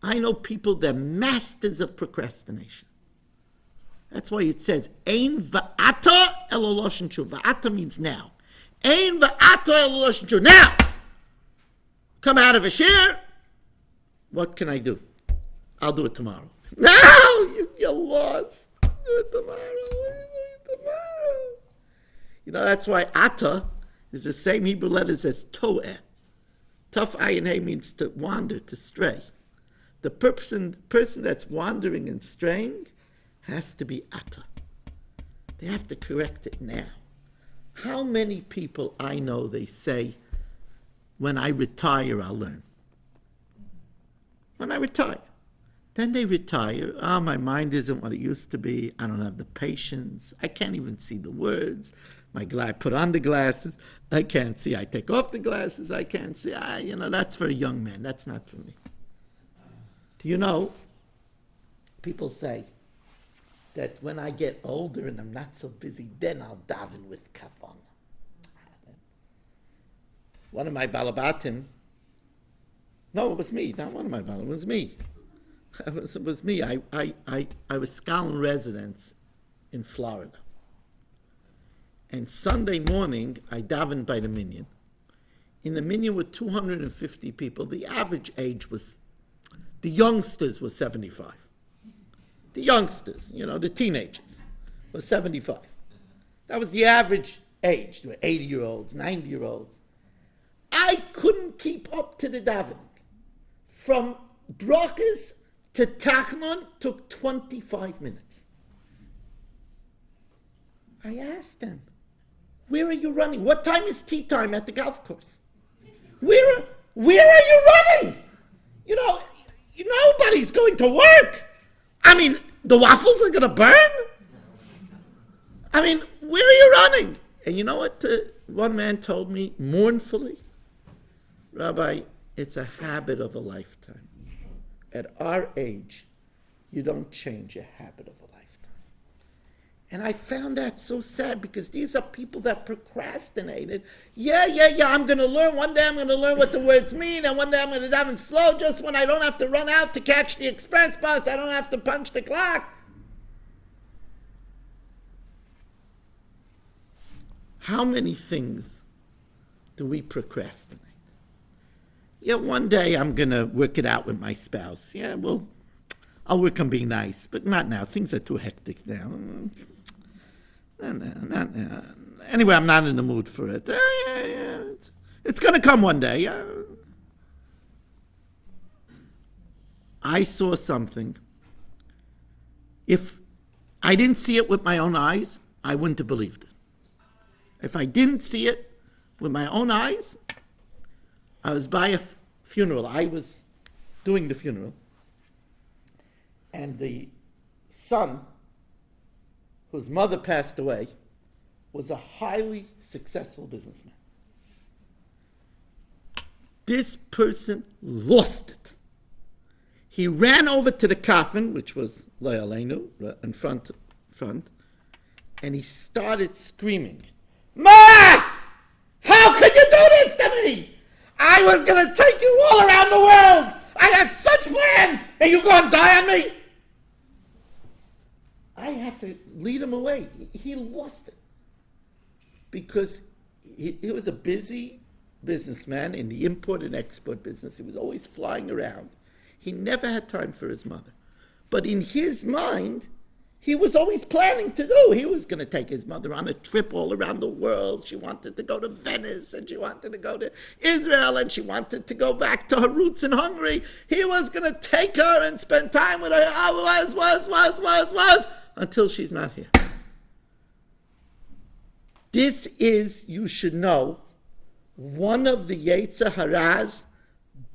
I know people that are masters of procrastination. That's why it says, Ein va'ata eloloshin shu. Va'ata means now. Ein va'ata eloloshin shu. Now! Come out of a shir. What can I do? I'll do it tomorrow. No! You're lost. Do it tomorrow. You know, that's why ata is the same Hebrew letters as to'eh. Tuf ayin hey means to wander, to stray. The person that's wandering and straying has to be ata. They have to correct it now. How many people I know, they say, when I retire, I'll learn. When I retire. Then they retire. Oh, my mind isn't what it used to be. I don't have the patience. I can't even see the words. I put on the glasses. I can't see. I take off the glasses. I can't see. That's for a young man. That's not for me. Do you know, people say that when I get older and I'm not so busy, then I'll daven with kavana. One of my balabatim, no, it was me, not one of my balabatim, it was me. It was me. I was scholar residence in Florida. And Sunday morning, I davened by the minyan. In the minyan were 250 people. The average age was, the youngsters were 75. The youngsters, the teenagers, were 75. That was the average age. There were 80-year-olds, 90-year-olds. I couldn't keep up to the davening. From brachas to tachnon took 25 minutes. I asked them, where are you running? What time is tea time at the golf course? Where are you running? Nobody's going to work. The waffles are going to burn. Where are you running? And you know what one man told me mournfully? Rabbi, it's a habit of a lifetime. At our age, you don't change a habit of a lifetime. And I found that so sad because these are people that procrastinated. I'm going to learn. One day I'm going to learn what the words mean, and one day I'm going to daven slow just when I don't have to run out to catch the express bus. I don't have to punch the clock. How many things do we procrastinate? One day I'm going to work it out with my spouse. I'll work on being nice, but not now. Things are too hectic now. Not now. Anyway, I'm not in the mood for it. It's going to come one day. I saw something. If I didn't see it with my own eyes, I wouldn't have believed it. If I didn't see it with my own eyes, I was by a funeral. I was doing the funeral. And the son, whose mother passed away, was a highly successful businessman. This person lost it. He ran over to the coffin, which was Lo Aleinu, in front, and he started screaming, "Ma! How could you do this to me? I was going to take you all around the world. I had such plans, and you're going to die on me?" I had to lead him away. He lost it. Because he was a busy businessman in the import and export business. He was always flying around. He never had time for his mother. But in his mind, he was always planning to do. He was going to take his mother on a trip all around the world. She wanted to go to Venice, and she wanted to go to Israel, and she wanted to go back to her roots in Hungary. He was going to take her and spend time with her. Was, until she's not here. This is, you should know, one of the Yetzer Hara's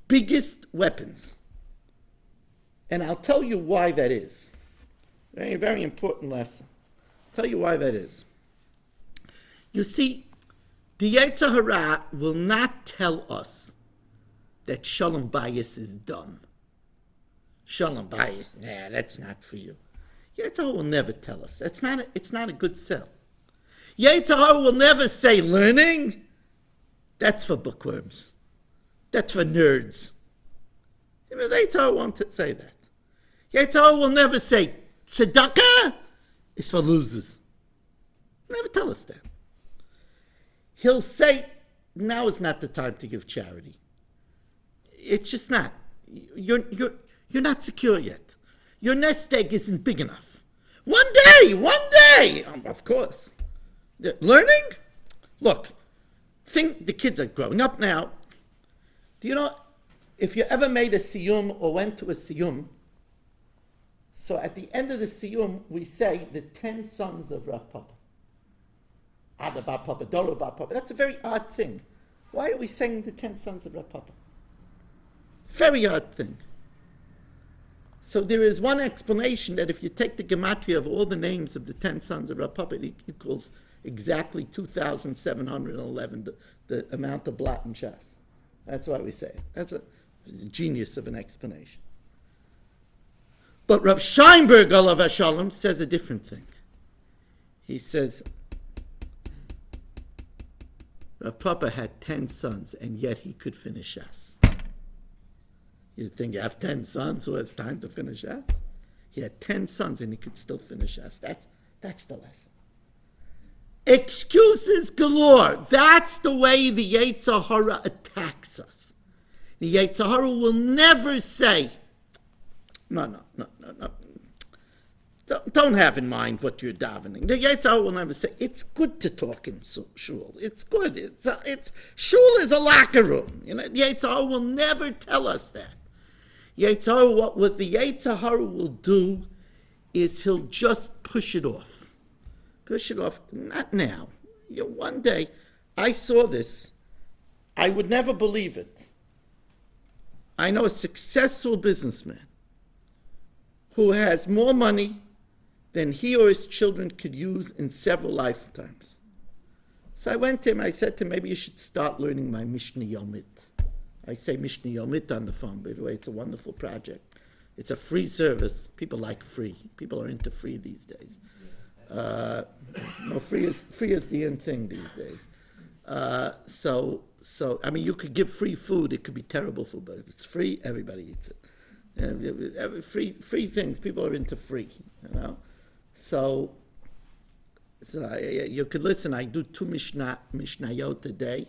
biggest weapons. And I'll tell you why that is. Very, very important lesson. I'll tell you why that is. You see, the Yetzer Hara will not tell us that Shalom Bayis is dumb. Shalom Bayis, that's not for you. Yetzer Hara will never tell us. It's not a good sell. Yetzer Hara will never say learning, that's for bookworms. That's for nerds. The Yetzer Hara won't say that. Yetzer Hara will never say, tzedakah is for losers. Never tell us that. He'll say, now is not the time to give charity. It's just not. You're not secure yet. Your nest egg isn't big enough. One day, of course. Learning? Look, think the kids are growing up now. Do you know, if you ever made a siyum or went to a siyum, so at the end of the siyum, we say the 10 sons of Rav Papa. Ada Bar Papa, Dora Bar Papa. That's a very odd thing. Why are we saying the 10 sons of Rav Papa? Very odd thing. So there is one explanation that if you take the gematria of all the names of the 10 sons of Rav Papa, it equals exactly 2,711, the amount of blot and chas. That's why we say it. That's a genius of an explanation. But Rav Scheinberg, Alav Hashalom, says a different thing. He says, Rav Papa had 10 sons, and yet he could finish Shas. You think you have 10 sons who has time to finish Shas? He had 10 sons, and he could still finish Shas. That's the lesson. Excuses galore. That's the way the Yetzer Hara attacks us. The Yetzer Hara will never say, no. Don't have in mind what you're davening. The Yetzer Hara will never say, it's good to talk in shul. It's good. Shul is a locker room. The Yetzer Hara will never tell us that. Yetzer Hara, what the Yetzer Hara will do is he'll just push it off. Push it off. Not now. One day, I saw this. I would never believe it. I know a successful businessman who has more money than he or his children could use in several lifetimes. So I went to him, I said to him, maybe you should start learning my Mishnah Yomit. I say Mishnah Yomit on the phone, by the way, it's a wonderful project. It's a free service. People like free. People are into free these days. Free is the in thing these days. So I mean, you could give free food, it could be terrible food, but if it's free, everybody eats it. Free things, people are into free, So you could listen. I do 2 Mishnayot a day,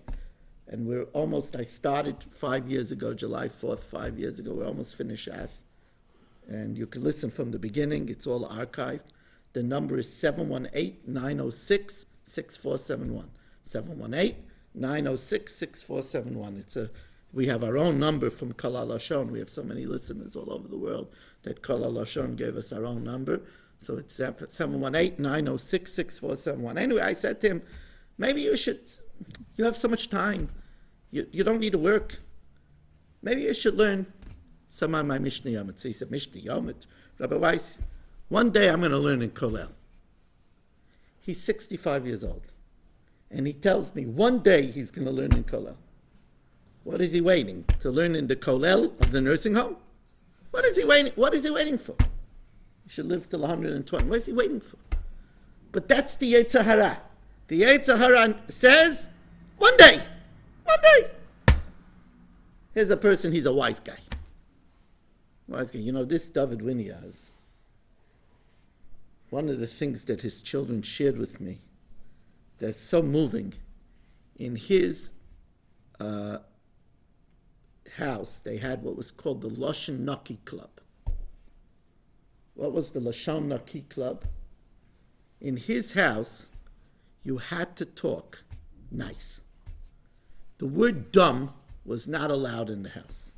and I started 5 years ago, July 4th, 5 years ago. We're almost finished Shas, and you can listen from the beginning. It's all archived. The number is 718-906-6471. 718-906-6471. We have our own number from Kol HaLashon. We have so many listeners all over the world that Kol HaLashon gave us our own number. So it's 718-906-6471. Anyway, I said to him, maybe you have so much time. You don't need to work. Maybe you should learn some of my Mishnah Yomit. So he said, Mishnah Yomit? Rabbi Weiss, one day I'm going to learn in Kollel. He's 65 years old. And he tells me one day he's going to learn in Kollel. What is he waiting? To learn in the Kollel of the nursing home? What is he waiting for? He should live till 120. What is he waiting for? But that's the Yetzer Hara. The Yetzer Hara says, one day. Here's a person, he's a wise guy. This David Winiaz, one of the things that his children shared with me that's so moving, in his house, they had what was called the Lashon Naki Club. What was the Lashon Naki Club? In his house, you had to talk nice. The word dumb was not allowed in the house.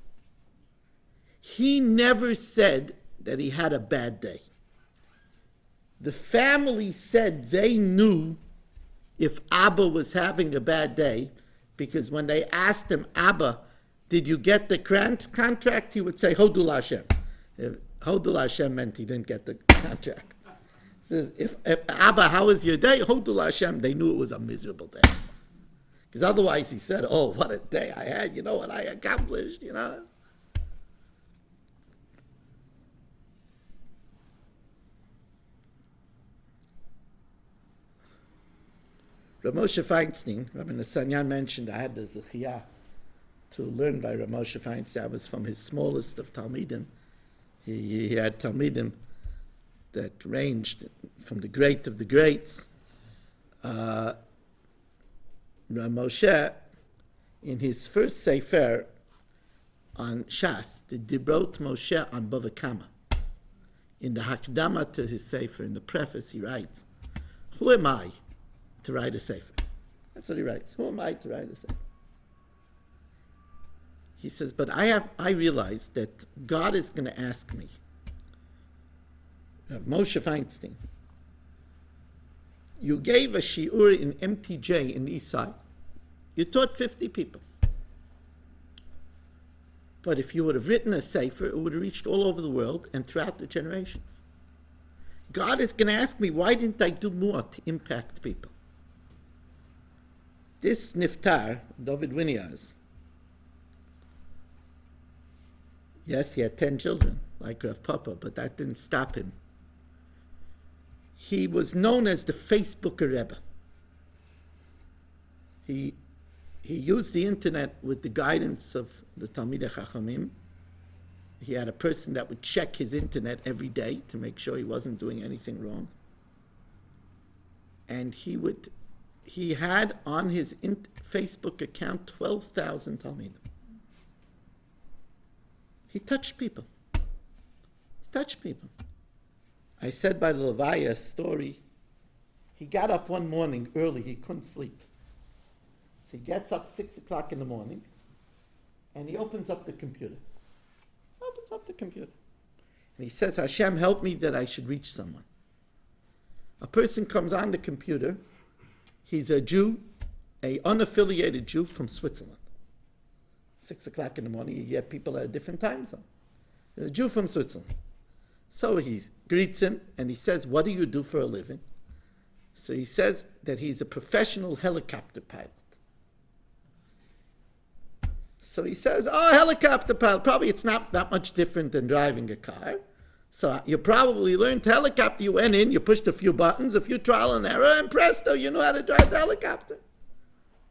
He never said that he had a bad day. The family said they knew if Abba was having a bad day, because when they asked him, Abba, did you get the contract? He would say, Hodul Hashem. Hodul Hashem meant he didn't get the contract. He says, if Abba, how was your day? Hodul Hashem. They knew it was a miserable day. Because otherwise he said, oh, what a day I had. You know what I accomplished, Rabbi Moshe Feinstein, Rabbi Nasanyan mentioned, I had the zechiyah to learn by Rabbi Moshe Feinstein was from his smallest of Talmidim. He had Talmidim that ranged from the great of the greats. Rabbi Moshe, in his first Sefer on Shas, the Dibrot Moshe on Bava Kama, in the Hakdama to his Sefer, in the preface, he writes, "Who am I to write a Sefer?" That's what he writes. Who am I to write a Sefer? He says, but I realize that God is going to ask me, Rabbi Moshe Feinstein, you gave a shiur in MTJ in the East Side. You taught 50 people. But if you would have written a sefer, it would have reached all over the world and throughout the generations. God is going to ask me, why didn't I do more to impact people? This niftar, David Winiarz, yes, he had 10 children, like Rav Papa, but that didn't stop him. He was known as the Facebooker Rebbe. He used the internet with the guidance of the Talmidei Chachamim. He had a person that would check his internet every day to make sure he wasn't doing anything wrong. And he had on his Facebook account 12,000 Talmidim. He touched people. I said by the Levaya story, he got up one morning early, he couldn't sleep. So he gets up 6 o'clock in the morning, and he opens up the computer. And he says, Hashem, help me that I should reach someone. A person comes on the computer, he's a Jew, an unaffiliated Jew from Switzerland. 6 o'clock in the morning, you get people at a different time zone. There's a Jew from Switzerland. So he greets him, and he says, what do you do for a living? So he says that he's a professional helicopter pilot. So he says, helicopter pilot. Probably it's not that much different than driving a car. So you probably learned helicopter. You went in, you pushed a few buttons, a few trial and error, and presto, you know how to drive the helicopter.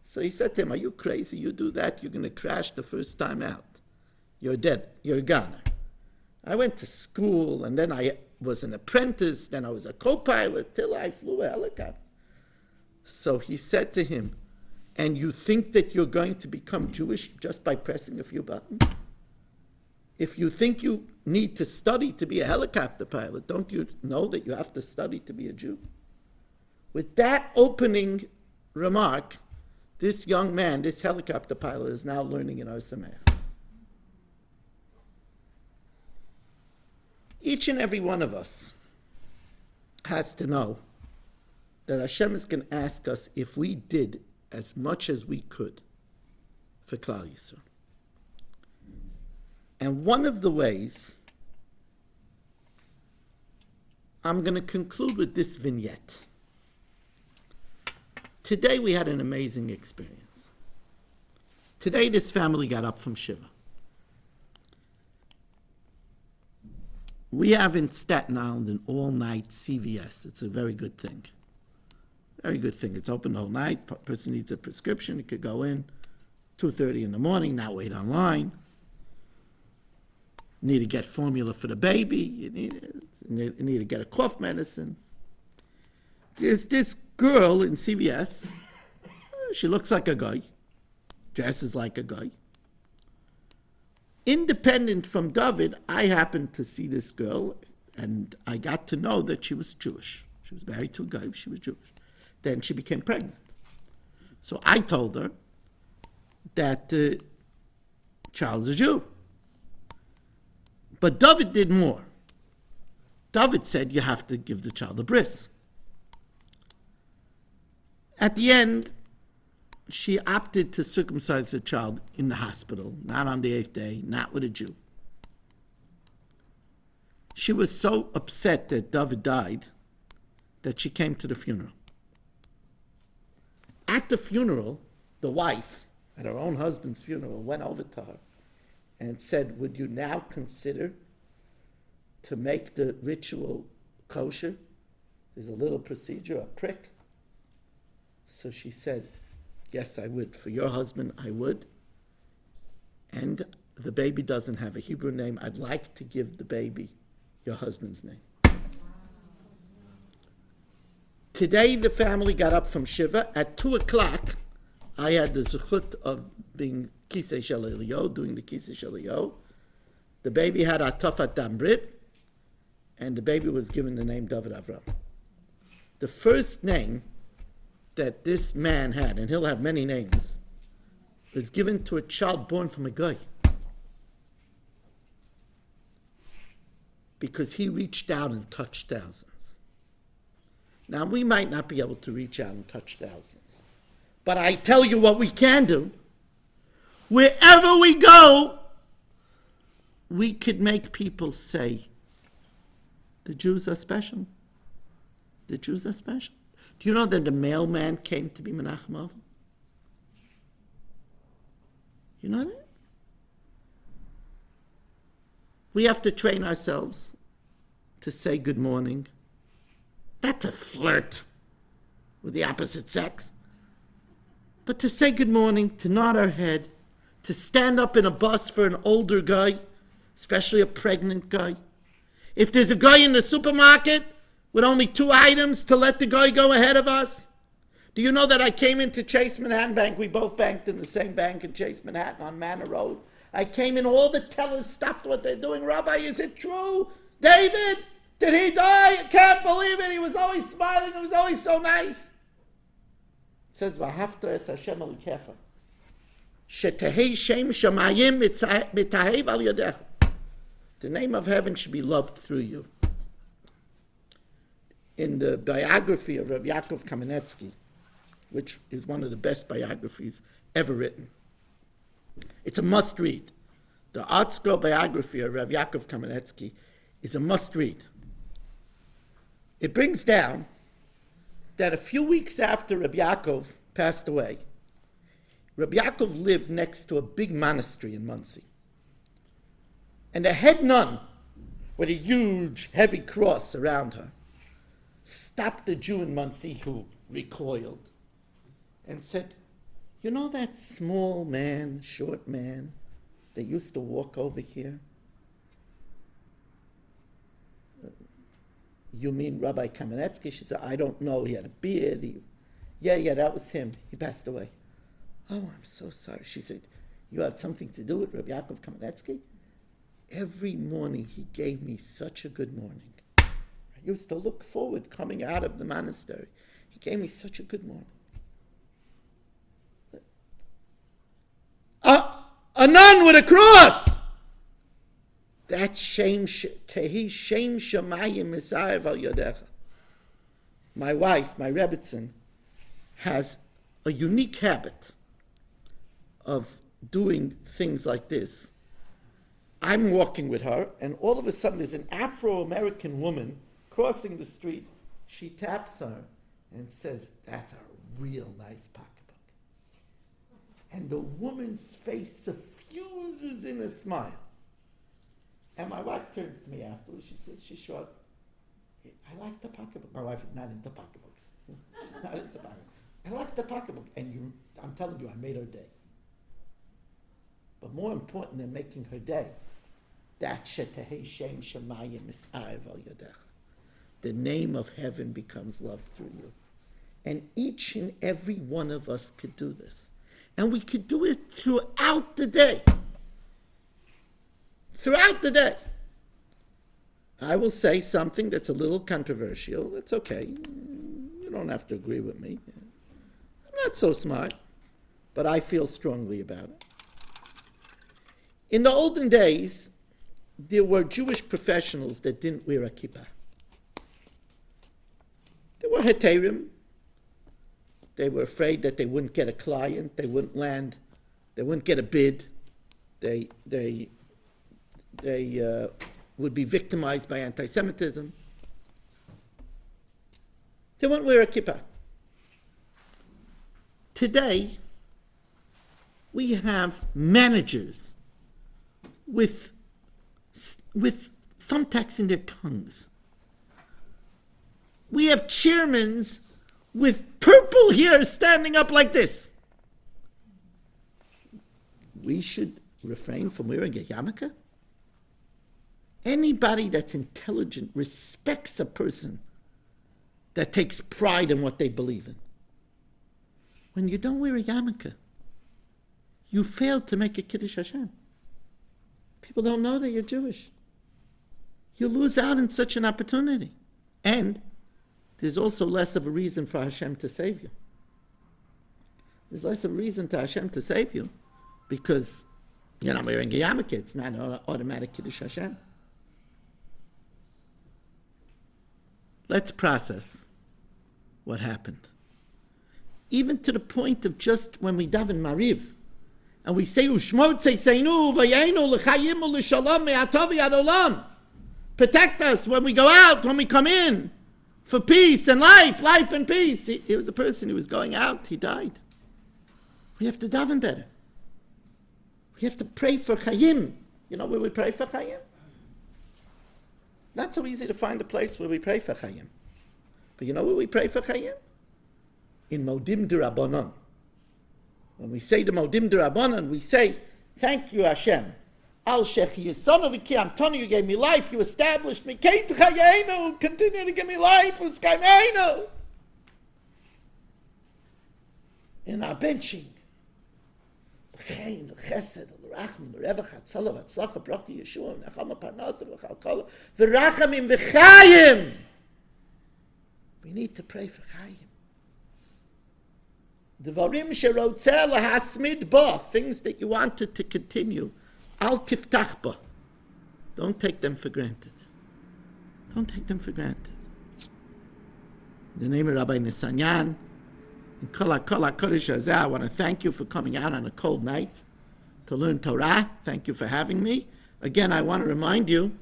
So he said to him, are you crazy? You do that, you're going to crash the first time out. You're dead. You're a goner. I went to school, and then I was an apprentice, then I was a co-pilot, till I flew a helicopter. So he said to him, and you think that you're going to become Jewish just by pressing a few buttons? If you think you need to study to be a helicopter pilot, don't you know that you have to study to be a Jew? With that opening remark, this young man, this helicopter pilot, is now learning in our Sameach. Each and every one of us has to know that Hashem is going to ask us if we did as much as we could for Klal Yisrael. And one of the ways, I'm going to conclude with this vignette. Today we had an amazing experience. Today this family got up from Shiva. We have in Staten Island an all-night CVS. It's a very good thing. Very good thing. It's open all night. Person needs a prescription. He could go in 2:30 in the morning, not wait online. Need to get formula for the baby. You need to get a cough medicine. There's this girl in CVS. She looks like a guy. Dresses like a guy. Independent from David, I happened to see this girl, and I got to know that she was Jewish. She was married to a guy. She was Jewish. Then she became pregnant. So I told her that the child's a Jew. But David did more. David said you have to give the child a bris. At the end, she opted to circumcise the child in the hospital, not on the 8th day, not with a Jew. She was so upset that David died that she came to the funeral. At the funeral, the wife, at her own husband's funeral, went over to her and said, would you now consider to make the ritual kosher? There's a little procedure, a prick. So she said, yes, I would. For your husband, I would. and the baby doesn't have a Hebrew name, I'd like to give the baby your husband's name. Today, the family got up from Shiva. At 2 o'clock, I had the zechut of being Kisei Shel Eliyahu, doing the Kisei Shel Eliyahu. The baby had Atafat Damrit, and the baby was given the name David Avram. The first name that this man had, and he'll have many names, was given to a child born from a guy. Because he reached out and touched thousands. Now, we might not be able to reach out and touch thousands. But I tell you what we can do. Wherever we go, we could make people say, the Jews are special. The Jews are special. Do you know that the mailman came to be Menachem Avram? You know that? We have to train ourselves to say good morning, not to flirt with the opposite sex, but to say good morning, to nod our head, to stand up in a bus for an older guy, especially a pregnant guy. If there's a guy in the supermarket with only 2 items, to let the guy go ahead of us. Do you know that I came into Chase Manhattan Bank? We both banked in the same bank in Chase Manhattan on Manor Road. I came in, all the tellers stopped what they're doing. Rabbi, is it true? David, did he die? I can't believe it. He was always smiling. It was always so nice. It says, V'ahavta es Hashem Elokecha. Shetehei Shem Shamayim Mitahev Al Yadecha. The name of heaven should be loved through you. In the biography of Rav Yaakov Kamenetsky, which is one of the best biographies ever written, it's a must-read. The Art Scroll biography of Rav Yaakov Kamenetsky is a must-read. It brings down that a few weeks after Rabbi Yaakov passed away, Rabbi Yaakov lived next to a big monastery in Monsey. And the head nun, with a huge, heavy cross around her, stopped a Jew in Monsey who recoiled and said, you know that small man, short man, that used to walk over here? You mean Rabbi Kamenetsky? She said, I don't know. He had a beard. Yeah, that was him. He passed away. Oh, I'm so sorry. She said, you had something to do with Rabbi Yaakov Kamenetsky? Every morning he gave me such a good morning. I used to look forward coming out of the monastery. He gave me such a good morning. A nun with a cross! That's shame, tehi shame shamayim misayev al yodecha. My wife, my Rebbitzin, has a unique habit of doing things like this. I'm walking with her, and all of a sudden there's an Afro-American woman crossing the street. She taps her and says, that's a real nice pocketbook. And the woman's face suffuses in a smile. And my wife turns to me afterwards. She says, she's short. I like the pocketbook. My wife is not into pocketbooks. Not into pocketbooks. I like the pocketbook. And I'm telling you, I made her day. But more important than making her day, that shetehei shem shemayim misayev al yodecha. The name of heaven becomes loved through you. And each and every one of us could do this. And we could do it throughout the day. Throughout the day. I will say something that's a little controversial. It's okay. You don't have to agree with me. I'm not so smart, but I feel strongly about it. In the olden days, there were Jewish professionals that didn't wear a kippah. There were heterim. They were afraid that they wouldn't get a client, they wouldn't land, they wouldn't get a bid. They would be victimized by anti-Semitism. They won't wear a kippah. Today, we have managers with thumbtacks in their tongues. We have chairmen with purple hair standing up like this. We should refrain from wearing a yarmulke? Anybody that's intelligent respects a person that takes pride in what they believe in. When you don't wear a yarmulke, you fail to make a Kiddush Hashem. People don't know that you're Jewish. You lose out on such an opportunity. And there's also less of a reason for Hashem to save you. There's less of a reason to Hashem to save you because you're not wearing a yarmulke. It's not an automatic Kiddush Hashem. Let's process what happened. Even to the point of just when we daven Mariv, and we say, protect us when we go out, when we come in, for peace and life and peace. He was a person who was going out, he died. We have to daven better. We have to pray for Chayim. You know where we pray for Chayim? Not so easy to find a place where we pray for Chayim. But you know where we pray for Chayim? In Modim D'Rabbanan. When we say the Modim D'Rabbanan, we say, thank you Hashem. Al Shechi Yisonu V'Ki Amtonu, you gave me life, you established me. Keit Chayenu, continue to give me life. U'Skaimenu. In our benching. L'chein, l'chesed, l'rachim, l'revach, l'tzala, l'tzlacha, bracha, Yeshua, l'nechama, parnasa, l'chalkala, v'rachamim, v'chayim. We need to pray for Chayim. Devarim sherotzeh lahasmid ba, things that you wanted to continue. Al tiftach ba. Don't take them for granted. Don't take them for granted. In the name of Rabbi Nisanyan, and Kol HaKodesh Hazeh, I want to thank you for coming out on a cold night to learn Torah. Thank you for having me. Again, I want to remind you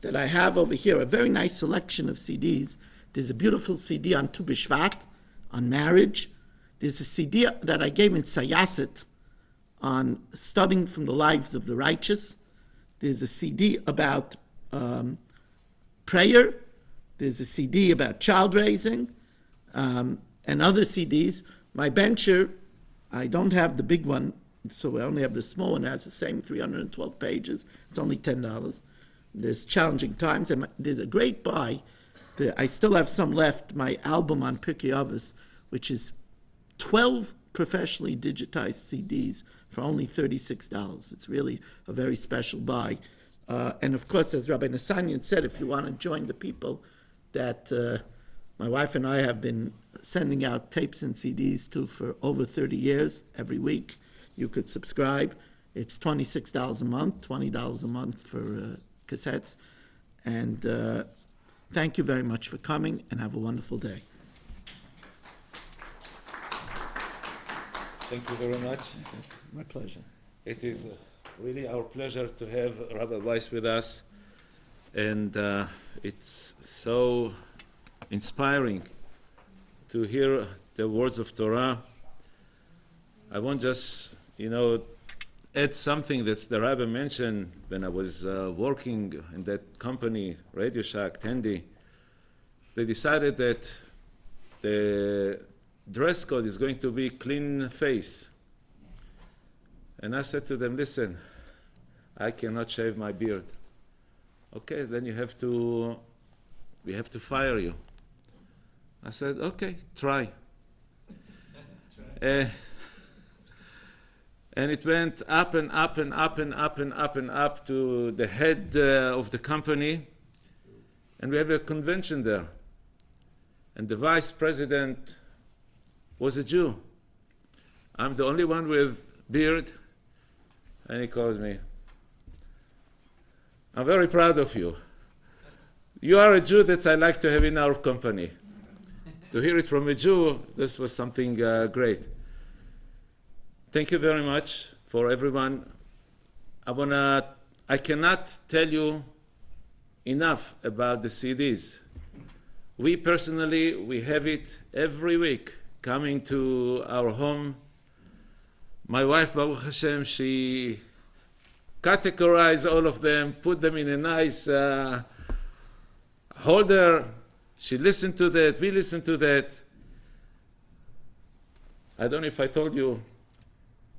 that I have over here a very nice selection of CDs. There's a beautiful CD on Tu B'Shvat, on marriage. There's a CD that I gave in Sayasit on studying from the lives of the righteous. There's a CD about prayer. There's a CD about child raising, and other CDs. My bencher, I don't have the big one, so I only have the small one. It has the same 312 pages. It's only $10. There's challenging times, and there's a great buy. I still have some left, my album on Pirkei Avos, which is 12 professionally digitized CDs for only $36. It's really a very special buy. And of course, as Rabbi Nisanyan said, if you want to join the people that my wife and I have been sending out tapes and CDs to for over 30 years, every week, you could subscribe. It's $26 a month, $20 a month for cassettes. And thank you very much for coming, and have a wonderful day. Thank you very much. My pleasure. It is really our pleasure to have Rabbi Weiss with us, and it's so inspiring to hear the words of Torah. I want just, add something that the Rabbi mentioned when I was working in that company, Radio Shack, Tandy. They decided that the dress code is going to be clean face. And I said to them, listen, I cannot shave my beard. Okay, then we have to fire you. I said, okay, try. And it went up and up and up and up and up and up to the head of the company. And we have a convention there. And the vice president was a Jew. I'm the only one with beard. And he calls me, I'm very proud of you. You are a Jew that I like to have in our company. To hear it from a Jew, this was something great. Thank you very much for everyone. I cannot tell you enough about the CDs. We personally, we have it every week coming to our home. My wife, Baruch Hashem, she categorized all of them, put them in a nice holder. She listened to that, we listened to that. I don't know if I told you,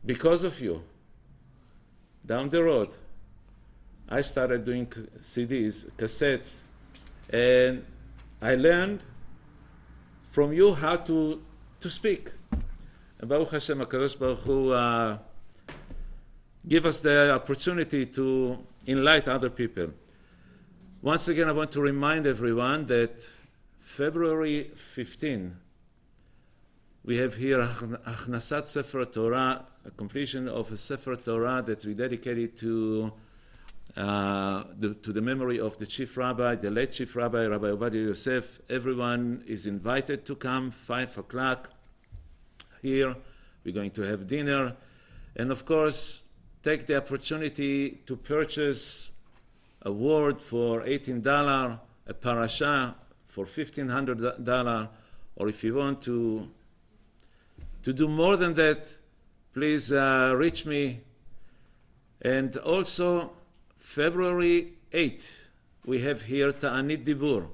because of you, down the road, I started doing CDs, cassettes, and I learned from you how to speak. And Baruch Hashem, HaKadosh Baruch Hu give us the opportunity to enlighten other people. Once again, I want to remind everyone that February 15, we have here Achnasat Sefer Torah, a completion of a Sefer Torah that's dedicated to the memory of the chief rabbi, the late chief rabbi, Rabbi Ovadia Yosef. Everyone is invited to come, 5 o'clock here. We're going to have dinner. And of course, take the opportunity to purchase a word for $18, a parasha for $1,500, or if you want to do more than that, please reach me. And also, February 8th, we have here Ta'anit Dibur,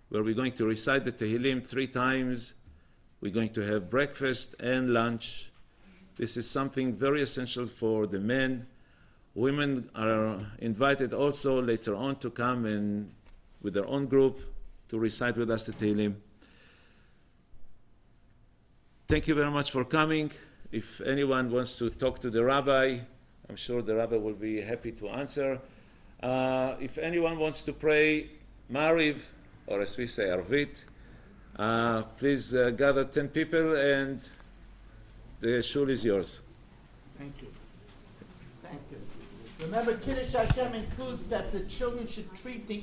where we're going to recite the Tehillim 3 times. We're going to have breakfast and lunch. This is something very essential for the men. Women are invited also later on to come and with their own group to recite with us the Tehillim. Thank you very much for coming. If anyone wants to talk to the rabbi, I'm sure the rabbi will be happy to answer. If anyone wants to pray Mariv, or as we say, Arvit, please gather 10 people and the shul is yours. Thank you. Thank you. Remember, Kiddush Hashem includes that the children should treat the